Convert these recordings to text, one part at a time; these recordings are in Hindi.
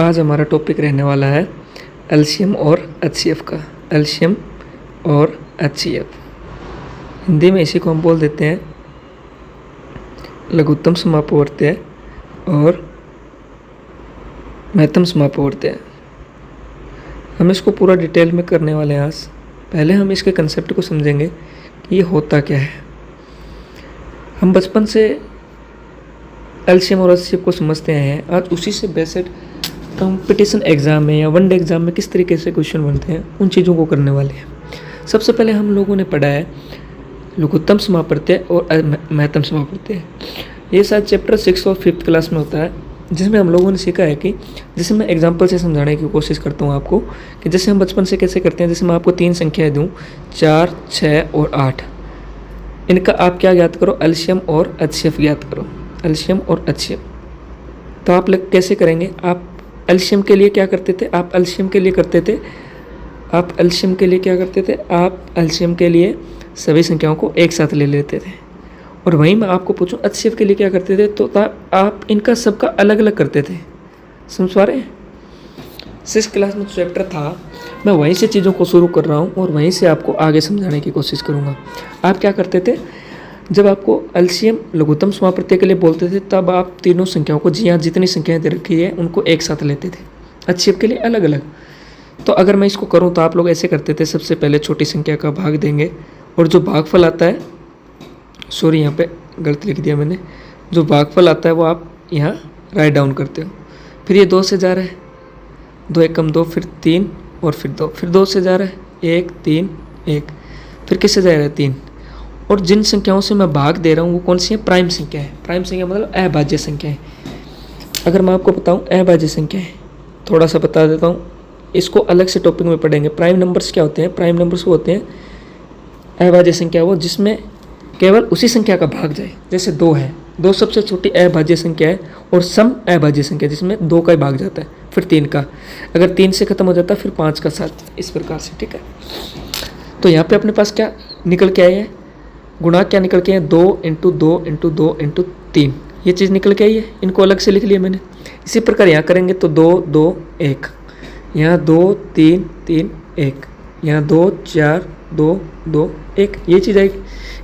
आज हमारा टॉपिक रहने वाला है एलसीएम और एचसीएफ का। एलसीएम और एचसीएफ हिंदी में इसी को हम बोल देते हैं लघुत्तम समापवर्त्य और महत्तम समापवर्त्य। हम इसको पूरा डिटेल में करने वाले हैं। आज पहले हम इसके कंसेप्ट को समझेंगे कि ये होता क्या है। हम बचपन से एलसीएम और एचसीएफ को समझते हैं। आज उसी से बेस्ड कंपटीशन एग्ज़ाम में या वनडे एग्ज़ाम में किस तरीके से क्वेश्चन बनते हैं उन चीज़ों को करने वाले हैं। सबसे पहले हम लोगों ने पढ़ा है लघुत्तम समापवर्त्य और महत्तम समापवर्त्य। ये शायद चैप्टर 6 और 5th क्लास में होता है, जिसमें हम लोगों ने सीखा है कि जैसे मैं एग्जांपल से समझाने की कोशिश करता हूँ आपको कि जैसे हम बचपन से कैसे करते हैं। जैसे मैं आपको 3 संख्याएँ दूँ 4, 6 और 8, इनका आप क्या ज्ञात करो, एलसीएम और एचसीएफ ज्ञात करो। एलसीएम और एचसीएफ तो आप लोग कैसे करेंगे। आप एलसीएम के लिए क्या करते थे, आप एलसीएम के लिए सभी संख्याओं को एक साथ ले लेते थे। और वहीं मैं आपको पूछूं एचसीएफ के लिए क्या करते थे, तो आप इनका सबका अलग अलग करते थे। समझ पा रहे हैं। 6th क्लास में चैप्टर था, मैं वहीं से चीज़ों को शुरू कर रहा हूँ और वहीं से आपको आगे समझाने की कोशिश करूँगा। आप क्या करते थे, जब आपको एलसीएम लघुत्तम समापवर्त्य के लिए बोलते थे तब आप तीनों संख्याओं को जी हाँ जितनी संख्याएं दे रखी है उनको एक साथ लेते थे। एचसीएफ के लिए अलग अलग। तो अगर मैं इसको करूं तो आप लोग ऐसे करते थे, सबसे पहले छोटी संख्या का भाग देंगे और जो भागफल आता है, सॉरी यहाँ पे गलत लिख दिया मैंने, जो भागफल आता है वो आप यहाँ राइट डाउन करते हो। फिर ये 2 से जा रहा है, 2 एक कम 2, फिर 3 और फिर 2, फिर 2 से जा रहा है 1 3 1, फिर किससे जा रहा है 3। और जिन संख्याओं से मैं भाग दे रहा हूँ वो कौन सी है, प्राइम संख्या है। प्राइम संख्या मतलब अभाज्य संख्या है। अगर मैं आपको बताऊँ अभाज्य संख्या है, थोड़ा सा बता देता हूँ, इसको अलग से टॉपिक में पढ़ेंगे। प्राइम नंबर्स क्या होते हैं, प्राइम नंबर्स वो होते हैं अभाज्य संख्या वो जिसमें केवल उसी संख्या का भाग जाए। जैसे 2 है, 2 सबसे छोटी अभाज्य संख्या है और सम अभाज्य संख्या जिसमें 2 का ही भाग जाता है, फिर 3 का, अगर 3 से खत्म हो जाता है फिर 5 का 7, इस प्रकार से। ठीक है, तो यहाँ पे अपने पास क्या निकल के आई है, गुणा क्या निकल के आए, 2 × 2 × 2 × 3, ये चीज़ निकल के आई है। इनको अलग से लिख लिया मैंने। इसी प्रकार यहाँ करेंगे तो 2 2 1, यहाँ 2 3 3 1, यहाँ 2 4 2 2 1, ये चीज़ आएगी।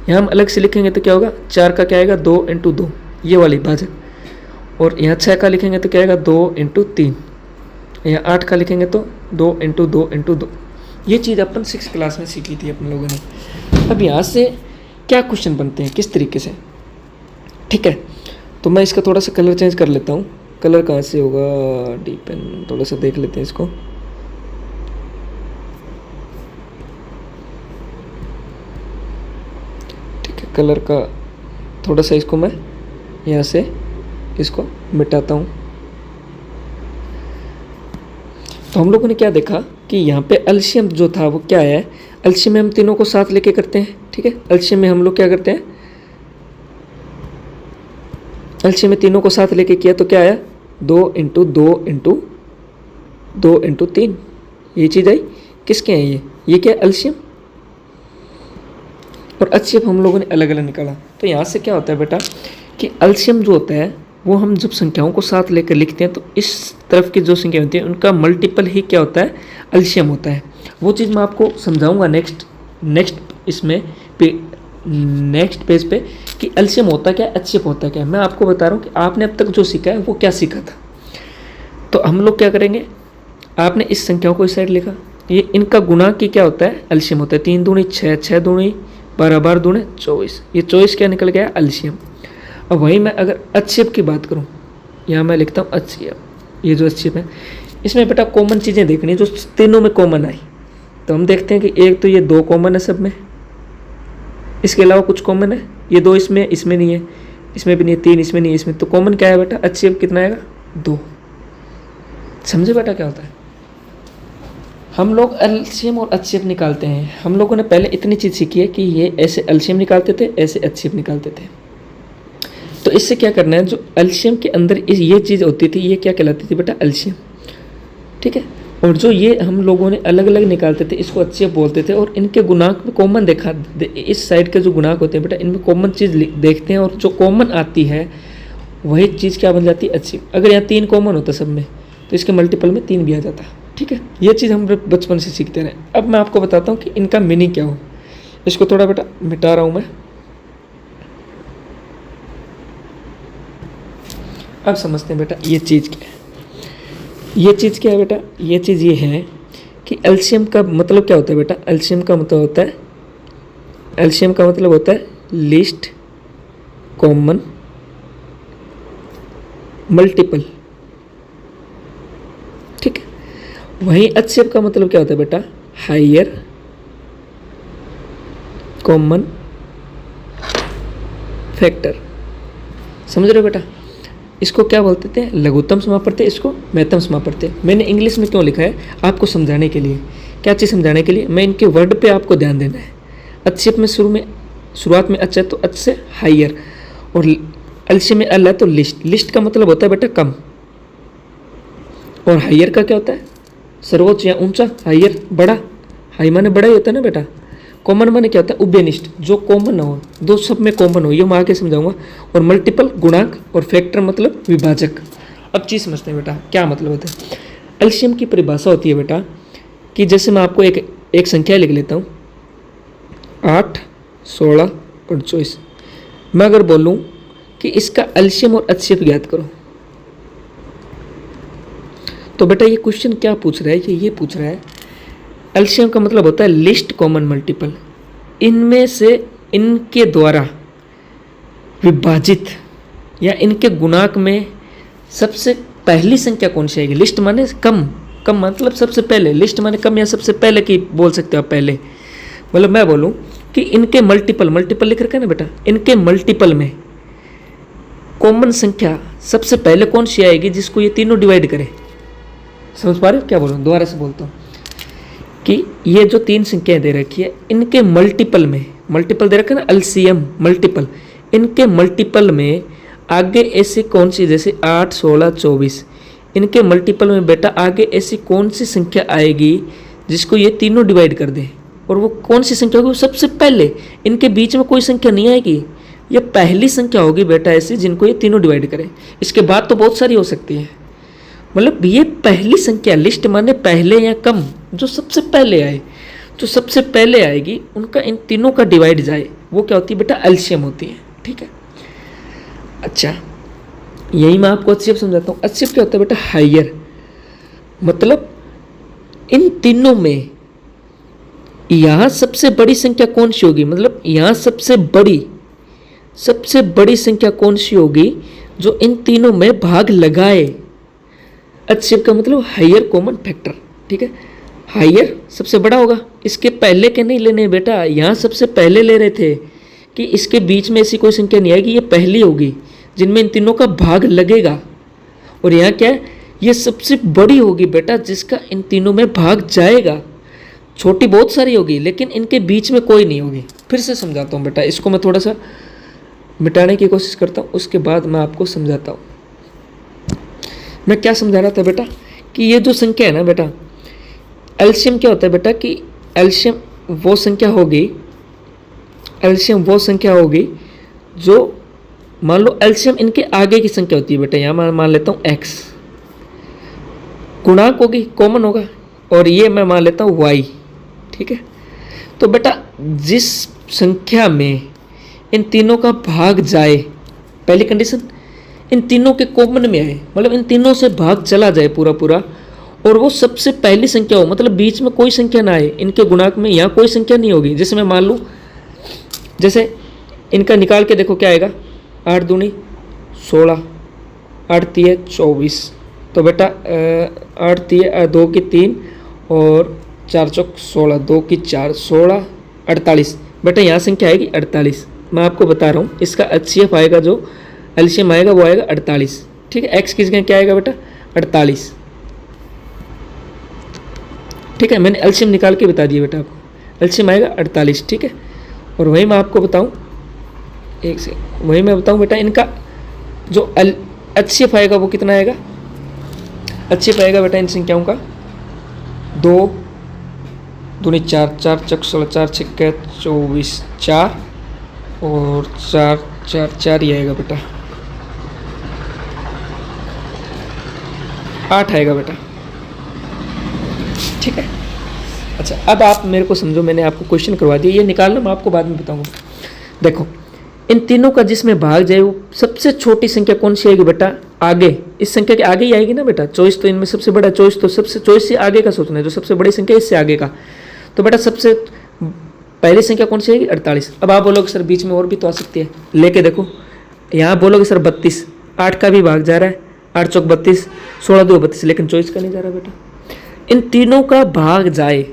यहाँ हम अलग से लिखेंगे तो क्या होगा, 4 का क्या आएगा 2 × 2, ये वाली भाजक। और यहाँ 6 का लिखेंगे तो क्या आएगा 2 × 3, यहाँ 8 का लिखेंगे तो 2 × 2 × 2। ये चीज़ अपन 6th क्लास में सीखी थी अपन लोगों ने। अब यहाँ से क्या क्वेश्चन बनते हैं, किस तरीके से। ठीक है, तो मैं इसका थोड़ा सा कलर चेंज कर लेता हूँ। कलर कहाँ से होगा, डी पेन, थोड़ा सा देख लेते हैं इसको। ठीक है, कलर का थोड़ा सा इसको मैं यहाँ से इसको मिटाता हूँ। तो हम लोगों ने क्या देखा कि यहाँ पे एलसीएम जो था वो क्या है, एलसीएम में हम तीनों को साथ लेके करते हैं। ठीक है, एलसीएम में हम लोग क्या करते हैं, एलसीएम में तीनों को साथ लेके किया तो क्या आया, 2 × 2 × 2 × 3, ये चीज़ आई। किसके हैं ये क्या एलसीएम और एचसीएफ हम लोगों ने अलग अलग निकाला। तो यहाँ से क्या होता है बेटा कि एलसीएम जो होता है वो हम जब संख्याओं को साथ लेकर लिखते हैं तो इस तरफ की जो संख्या होती है उनका मल्टीपल ही क्या होता है, एलसीएम होता है। वो चीज़ मैं आपको समझाऊंगा नेक्स्ट पेज पे कि एलसीएम होता क्या, एचसीएफ होता क्या। मैं आपको बता रहा हूँ कि आपने अब तक जो सीखा है वो क्या सीखा था। तो हम लोग क्या करेंगे, आपने इस संख्याओं को इस साइड लिखा, ये इनका गुणा की क्या होता है, एलसीएम होता है। 3 दूनी 6, 6 दूनी 12, 12 दूनी 24, ये 24 क्या निकल गया, एलसीएम। अब वहीं मैं अगर एचसीएफ की बात करूँ, यहाँ मैं लिखता हूँ एचसीएफ, ये जो एचसीएफ है इसमें बेटा कॉमन चीज़ें देखनी है जो तीनों में कॉमन आई। तो हम देखते हैं कि एक तो ये 2 कॉमन है सब में, इसके अलावा कुछ कॉमन है, ये 2 इसमें नहीं है, इसमें भी नहीं है, 3 इसमें नहीं है, इसमें तो कॉमन क्या है बेटा, एचसीएफ कितना आएगा 2। समझे बेटा क्या होता है। हम लोग एलसीएम और एचसीएफ निकालते हैं। हम लोगों ने पहले इतनी चीज़ सीखी है कि ये ऐसे एलसीएम निकालते थे, ऐसे एचसीएफ निकालते थे। तो इससे क्या करना है, जो एलसीएम के अंदर ये चीज़ होती थी ये क्या कहलाती थी बेटा, एलसीएम। ठीक है, और जो ये हम लोगों ने अलग अलग निकालते थे इसको एचसीएफ बोलते थे। और इनके गुणांक में कॉमन देखा, इस साइड के जो गुणांक होते हैं बेटा इनमें कॉमन चीज़ देखते हैं और जो कॉमन आती है वही चीज़ क्या बन जाती है, एचसीएफ। अगर यहाँ 3 कॉमन होता सब में तो इसके मल्टीपल में 3 भी आ जाता। ठीक है, ये चीज़ हम बचपन से सीखते रहे। अब मैं आपको बताता हूँ कि इनका मीनिंग क्या हो। इसको थोड़ा बेटा मिटा रहा हूँ मैं। अब समझते हैं बेटा ये चीज़ क्या है। ये चीज़ क्या है बेटा? ये चीज़ ये है कि एलसीएम का मतलब क्या होता है बेटा? एलसीएम का मतलब होता है, एलसीएम का मतलब होता है लीस्ट कॉमन मल्टीपल। ठीक है, वहीं एचसीएफ का मतलब क्या होता है बेटा? Higher common factor. समझ रहे हो बेटा? इसको क्या बोलते थे? लघुत्तम समापवर्ती, इसको महत्तम समापवर्ती। मैंने इंग्लिश में क्यों लिखा है? आपको समझाने के लिए। क्या चीज़ समझाने के लिए? मैं इनके वर्ड पे आपको ध्यान देना है। एचसीएफ में शुरुआत में अच्छा है तो अच्छ से हायर, और एलसीएम में अल है तो लिस्ट। लिस्ट का मतलब होता है बेटा कम, और हायर का क्या होता है? सर्वोच्च या ऊंचा। हायर बड़ा, हाई माने बड़ा ही होता है ना बेटा। कॉमन माने क्या होता है? उभयनिष्ठ, जो कॉमन हो, दो सब में कॉमन हो, ये मैं आगे समझाऊंगा। और मल्टीपल गुणांक, और फैक्टर मतलब विभाजक। अब चीज़ समझते हैं बेटा क्या मतलब होता है। एलसीएम की परिभाषा होती है बेटा कि जैसे मैं आपको एक संख्या लिख लेता हूँ 8, 16 और 24। मैं अगर बोलूँ कि इसका एलसीएम और एचसीएफ ज्ञात करो, तो बेटा ये क्वेश्चन क्या पूछ रहा है? ये पूछ रहा है, एलसीएम का मतलब होता है लिस्ट कॉमन मल्टीपल। इनमें से इनके द्वारा विभाजित या इनके गुणांक में सबसे पहली संख्या कौन सी आएगी? लिस्ट माने कम, कम मतलब सबसे पहले। लिस्ट माने कम या सबसे पहले की बोल सकते हो आप पहले। मतलब मैं बोलूँ कि इनके मल्टीपल, मल्टीपल लिख रखा है ना बेटा, इनके मल्टीपल में कॉमन संख्या सबसे पहले कौन सी आएगी जिसको ये तीनों डिवाइड करे। समझ पा रहे हो क्या बोल रहा हूँ? दोबारा से बोलता हूँ कि ये जो 3 संख्याएं दे रखी है, इनके मल्टीपल में, मल्टीपल दे रखा है ना, एलसीएम मल्टीपल, इनके मल्टीपल में आगे ऐसी कौन सी, जैसे 8, 16, 24, इनके मल्टीपल में बेटा आगे ऐसी कौन सी संख्या आएगी जिसको ये तीनों डिवाइड कर दे। और वो कौन सी संख्या होगी? सबसे पहले। इनके बीच में कोई संख्या नहीं आएगी, ये पहली संख्या होगी बेटा ऐसी जिनको ये तीनों डिवाइड करें। इसके बाद तो बहुत सारी हो सकती है, मतलब ये पहली संख्या, लिस्ट माने पहले या कम, जो सबसे पहले आए, जो सबसे पहले आएगी उनका इन तीनों का डिवाइड जाए, वो क्या होती है बेटा? एलसीएम होती है। ठीक है, अच्छा यही मैं आपको एचसीएफ समझाता हूँ। एचसीएफ क्या होता है बेटा? हायर, मतलब इन तीनों में यहाँ सबसे बड़ी संख्या कौन सी होगी? मतलब यहाँ सबसे बड़ी संख्या कौन सी होगी जो इन तीनों में भाग लगाए। एचसीएफ का मतलब हायर कॉमन फैक्टर। ठीक है, हायर सबसे बड़ा होगा, इसके पहले के नहीं लेने बेटा, यहाँ सबसे पहले ले रहे थे कि इसके बीच में ऐसी कोई संख्या नहीं आएगी, ये पहली होगी जिनमें इन तीनों का भाग लगेगा। और यहाँ क्या है? ये सबसे बड़ी होगी बेटा जिसका इन तीनों में भाग जाएगा। छोटी बहुत सारी होगी लेकिन इनके बीच में कोई नहीं होगी। फिर से समझाता हूँ बेटा, इसको मैं थोड़ा सा मिटाने की कोशिश करता हूँ, उसके बाद मैं आपको समझाता हूँ। मैं क्या समझा रहा था बेटा कि ये जो संख्या है ना बेटा, एलसीएम क्या होता है बेटा कि एलसीएम वो संख्या होगी, एलसीएम वो संख्या होगी जो, मान लो एलसीएम इनके आगे की संख्या होती है बेटा, यहाँ मैं मान लेता हूँ x, गुणांक होगी, कॉमन होगा, और ये मैं मान लेता हूँ y। ठीक है, तो बेटा जिस संख्या में इन तीनों का भाग जाए, पहली कंडीशन इन तीनों के कॉमन में आए, मतलब इन तीनों से भाग चला जाए पूरा पूरा, और वो सबसे पहली संख्या हो, मतलब बीच में कोई संख्या ना आए, इनके गुणांक में यहाँ कोई संख्या नहीं होगी। जैसे मैं मान लूँ, जैसे इनका निकाल के देखो क्या आएगा, 8 दूनी 16, 8 तिये 24, तो बेटा 8 तिये 2 की 3 और 4 चौक 16, 2 की 4, 16, 48, बेटा यहाँ संख्या आएगी 48। मैं आपको बता रहा हूँ इसका एचसीएफ आएगा, जो एलसीएम आएगा वो आएगा 48। ठीक है, एक्स किस क्या आएगा बेटा? 48। ठीक है, मैंने एलसीएम निकाल के बता दिया बेटा आपको, एलसीएम आएगा 48। ठीक है, और वही मैं आपको बताऊं, एक से वही मैं बताऊं बेटा, इनका जो एचसीएफ आएगा वो कितना आएगा? एचसीएफ आएगा बेटा इन संख्याओं का 2 दूनी 4, 4 चक 16, 4 छक्के 24, 4 और 4 4 4 ही आएगा बेटा। 8 आएगा बेटा, ठीक है। अच्छा अब आप मेरे को समझो, मैंने आपको क्वेश्चन करवा दिया, ये निकालना मैं आपको बाद में बताऊंगा। देखो इन तीनों का जिसमें भाग जाए वो सबसे छोटी संख्या कौन सी आएगी बेटा, आगे, इस संख्या के आगे ही आएगी ना बेटा। चॉइस तो इनमें सबसे बड़ा, चॉइस तो सबसे, चॉइस से आगे का सोचना है, जो सबसे बड़ी संख्या इससे आगे का। तो बेटा सबसे पहली संख्या कौन सी आएगी, 48। अब आप बोलोगे सर बीच में और भी तो आ सकती है, लेके देखो यहाँ बोलोगे सर 32, 8 का भी भाग जा रहा है, 8 चौक 32, 16 2 32, लेकिन चॉइस का नहीं जा रहा बेटा। इन तीनों का भाग जाए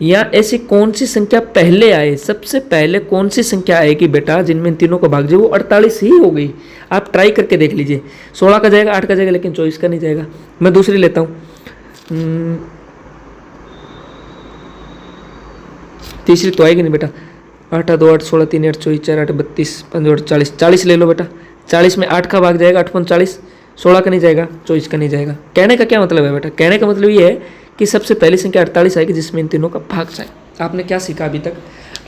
या ऐसी कौन सी संख्या पहले आए, सबसे पहले कौन सी संख्या आएगी बेटा जिनमें इन तीनों का भाग जाए, वो 48 ही हो गई। आप ट्राई करके देख लीजिए, 16 का जाएगा, 8 का जाएगा, लेकिन चॉइस का नहीं जाएगा। मैं दूसरी लेता हूँ, तीसरी तो आएगी नहीं बेटा, 8 2 8 16 3 8 24 4 8 32 5 8 40, 40 ले लो बेटा। 40 में 8 का भाग जाएगा, 8 40, 16 का नहीं जाएगा, चॉइस का नहीं जाएगा। कहने का क्या मतलब है बेटा, कहने का मतलब ये है कि सबसे पहली संख्या 48 आएगी जिसमें इन तीनों का भाग जाए। आपने क्या सीखा अभी तक,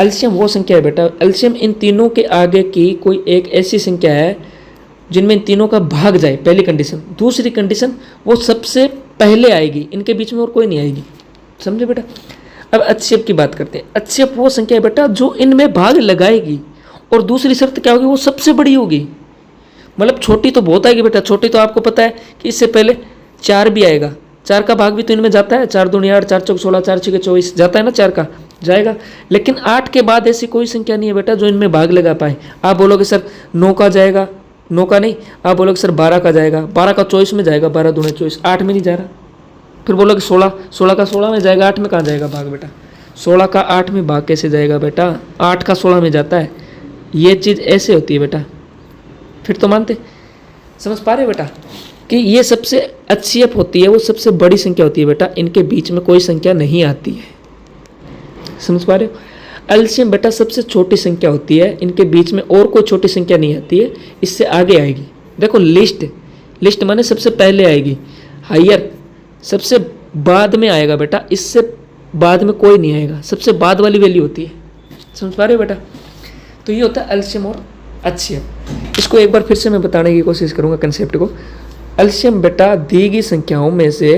एलसीएम वो संख्या है बेटा, एलसीएम इन तीनों के आगे की कोई एक ऐसी संख्या है जिनमें इन तीनों का भाग जाए, पहली कंडीशन। दूसरी कंडीशन वो सबसे पहले आएगी, इनके बीच में और कोई नहीं आएगी, समझे बेटा। अब अक्षेप की बात करते हैं। अक्षेप वो संख्या है बेटा जो इनमें भाग लगाएगी, और दूसरी शर्त क्या होगी, वो सबसे बड़ी होगी। मतलब छोटी तो बहुत आएगी बेटा, छोटी तो आपको पता है कि इससे पहले 4 भी आएगा, 4 का भाग भी तो इनमें जाता है, 4 दूनी 8 4 चौक 16 4 6 24 जाता है ना, 4 का जाएगा। लेकिन 8 के बाद ऐसी कोई संख्या नहीं है बेटा जो इनमें भाग लगा पाए। आप बोलोगे सर 9 का जाएगा, 9 का नहीं, आप बोलोगे सर 12 का जाएगा, 12 का चॉइस में जाएगा, 12 दूनी 24, 8 में नहीं जा रहा। फिर बोलोगे 16 का 16 में जाएगा, 8 में कहाँ जाएगा भाग बेटा, 16 का 8 में भाग कैसे जाएगा बेटा, 8 का 16 में जाता है। ये चीज़ ऐसे होती है बेटा, फिर तो मानते, समझ पा रहे हो बेटा कि ये सबसे अक्षेप होती है, वो सबसे बड़ी संख्या होती है बेटा, इनके बीच में कोई संख्या नहीं आती है, समझ पा रहे हो। एलसीएम बेटा सबसे छोटी संख्या होती है, इनके बीच में और कोई छोटी संख्या नहीं आती है, इससे आगे आएगी। देखो लिस्ट माने सबसे पहले आएगी, हायर सबसे बाद में आएगा बेटा, इससे बाद में कोई नहीं आएगा, सबसे बाद वाली वैल्यू होती है, समझ पा रहे हो बेटा। तो ये होता है एलसीएम और अक्षेप। इसको एक बार फिर से मैं बताने की कोशिश करूंगा कंसेप्ट को। एलसीएम बेटा दी गई संख्याओं में से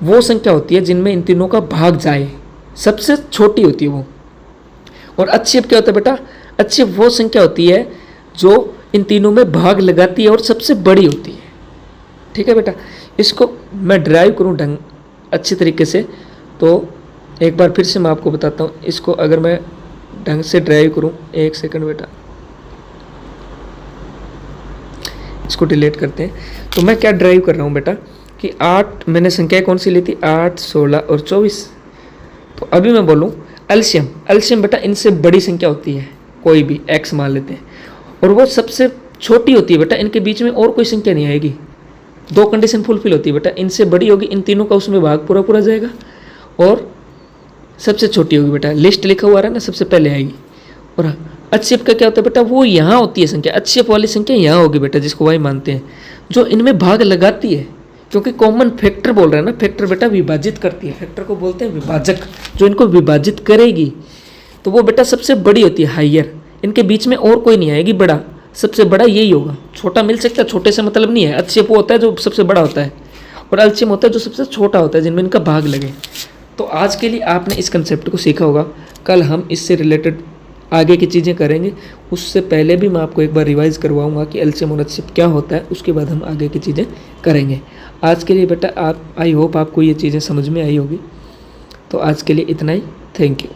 वो संख्या होती है जिनमें इन तीनों का भाग जाए, सबसे छोटी होती है वो। और अक्षेप क्या होता है बेटा, अक्षेप वो संख्या होती है जो इन तीनों में भाग लगाती है और सबसे बड़ी होती है, ठीक है बेटा। इसको मैं ड्राइव करूँ ढंग अच्छी तरीके से, तो एक बार फिर से मैं आपको बताता हूँ। इसको अगर मैं ढंग से ड्राइव करूँ, एक सेकंड बेटा, इसको डिलीट करते हैं। तो मैं क्या ड्राइव कर रहा हूँ बेटा कि 8 मैंने संख्या कौन सी ली थी, 8 16 और 24। तो अभी मैं बोलूँ एलसीएम बेटा इनसे बड़ी संख्या होती है, कोई भी x मान लेते हैं, और वो सबसे छोटी होती है बेटा, इनके बीच में और कोई संख्या नहीं आएगी। 2 कंडीशन फुलफिल होती है बेटा, इनसे बड़ी होगी, इन तीनों का उसमें भाग पूरा जाएगा, और सबसे छोटी होगी बेटा, लिस्ट लिखा हुआ है ना, सबसे पहले आएगी। और अक्षेप का क्या होता है बेटा, वो यहाँ होती है संख्या, अक्षेप वाली संख्या यहाँ होगी बेटा, जिसको वाई मानते हैं, जो इनमें भाग लगाती है। क्योंकि कॉमन फैक्टर बोल रहे हैं ना, फैक्टर बेटा विभाजित करती है, फैक्टर को बोलते हैं विभाजक, जो इनको विभाजित करेगी, तो वो बेटा सबसे बड़ी होती है, हायर। इनके बीच में और कोई नहीं आएगी बड़ा, सबसे बड़ा यही होगा। छोटा मिल सकता है, छोटे से मतलब नहीं है। अक्षेप वो होता है जो सबसे बड़ा होता है, और एलसीएम होता है जो सबसे छोटा होता है, जिनमें इनका भाग लगे। तो आज के लिए आपने इस कंसेप्ट को सीखा होगा। कल हम इससे रिलेटेड आगे की चीज़ें करेंगे, उससे पहले भी मैं आपको एक बार रिवाइज करवाऊंगा कि एलसीएम और अक्षेप क्या होता है, उसके बाद हम आगे की चीज़ें करेंगे। आज के लिए बेटा आई होप आपको ये चीज़ें समझ में आई होगी। तो आज के लिए इतना ही, थैंक यू।